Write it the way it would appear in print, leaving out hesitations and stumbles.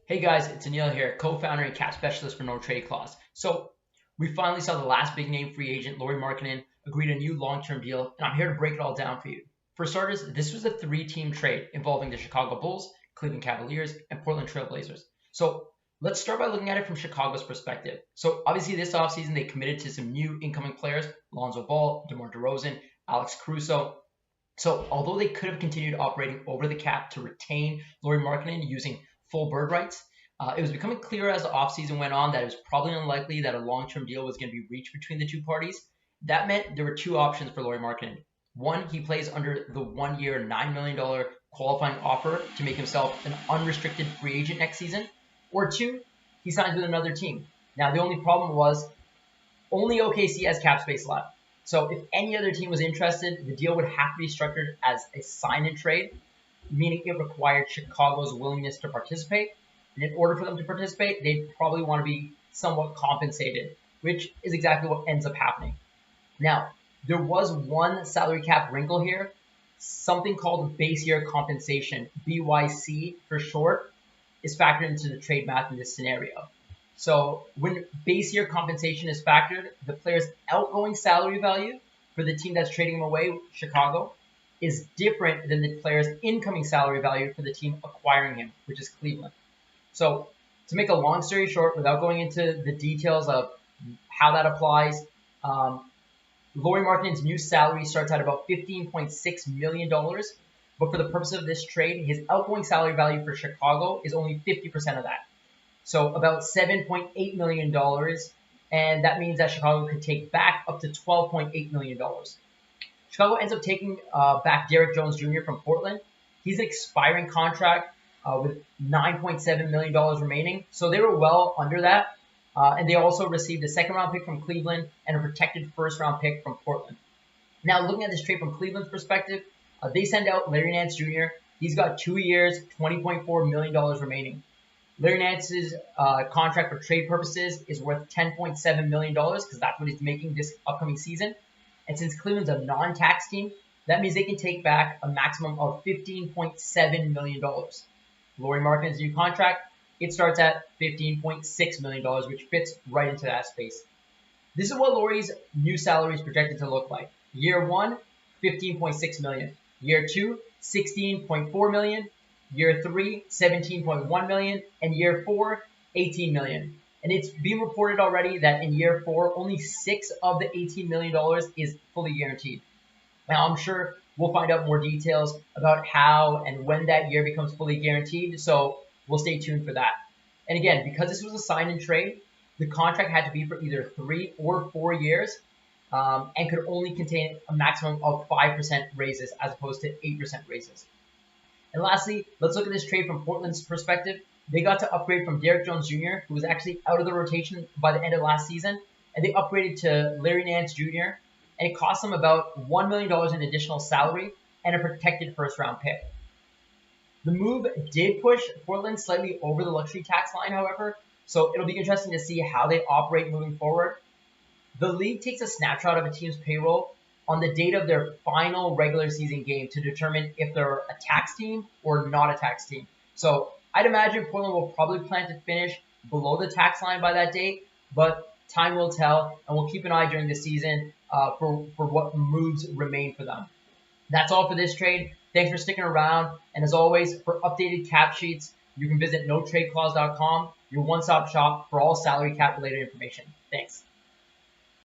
Hey guys, it's Anil here, co-founder and cap specialist for No Trade Clause. So we finally saw the last big name free agent, Lauri Markkanen, agree to a new long-term deal, and I'm here to break it all down for you. For starters, this was a three-team trade involving the Chicago Bulls, Cleveland Cavaliers, and Portland Trail Blazers. So let's start by looking at it from Chicago's perspective. So obviously this offseason they committed to some new incoming players, Lonzo Ball, DeMar DeRozan, Alex Caruso. So although they could have continued operating over the cap to retain Lauri Markkanen using full bird rights, it was becoming clear as the offseason went on that it was probably unlikely that a long-term deal was going to be reached between the two parties. That meant there were two options for Lauri Markkanen. One, he plays under the one-year, $9 million qualifying offer to make himself an unrestricted free agent next season. Or two, he signs with another team. Now, the only problem was only OKC has cap space left. So if any other team was interested, the deal would have to be structured as a sign-and trade, meaning it required Chicago's willingness to participate. And in order for them to participate, they'd probably want to be somewhat compensated, which is exactly what ends up happening. Now, there was one salary cap wrinkle here, something called base year compensation, BYC for short, is factored into the trade math in this scenario. So when base year compensation is factored, the player's outgoing salary value for the team that's trading him away, Chicago, is different than the player's incoming salary value for the team acquiring him, which is Cleveland. So to make a long story short, without going into the details of how that applies, Lauri Markkanen's new salary starts at about $15.6 million. But for the purpose of this trade, his outgoing salary value for Chicago is only 50% of that. So about $7.8 million. And that means that Chicago could take back up to $12.8 million. Chicago ends up taking back Derrick Jones Jr. from Portland. He's an expiring contract with $9.7 million remaining. So they were well under that. And they also received a second-round pick from Cleveland and a protected first-round pick from Portland. Now, looking at this trade from Cleveland's perspective, they send out Larry Nance Jr. He's got 2 years, $20.4 million remaining. Larry Nance's contract for trade purposes is worth $10.7 million because that's what he's making this upcoming season. And since Cleveland's a non-tax team, that means they can take back a maximum of $15.7 million. Lauri Markkanen's new contract, it starts at $15.6 million, which fits right into that space. This is what Lauri's new salary is projected to look like. Year one, $15.6 million. Year two, $16.4 million. Year three, $17.1 million. And year four, $18 million. And it's been reported already that in year four, only $6 of the $18 million is fully guaranteed. Now, I'm sure we'll find out more details about how and when that year becomes fully guaranteed. So we'll stay tuned for that. And again, because this was a sign and trade, the contract had to be for either 3 or 4 years and could only contain a maximum of 5% raises as opposed to 8% raises. And lastly, let's look at this trade from Portland's perspective. They got to upgrade from Derrick Jones Jr., who was actually out of the rotation by the end of last season, and they upgraded to Larry Nance Jr., and it cost them about $1 million in additional salary and a protected first-round pick. The move did push Portland slightly over the luxury tax line, however, so it'll be interesting to see how they operate moving forward. The league takes a snapshot of a team's payroll on the date of their final regular season game to determine if they're a tax team or not a tax team. So I'd imagine Portland will probably plan to finish below the tax line by that date, but time will tell, and we'll keep an eye during the season for what moves remain for them. That's all for this trade. Thanks for sticking around. And as always, for updated cap sheets, you can visit notradeclause.com, your one-stop shop for all salary cap related information. Thanks.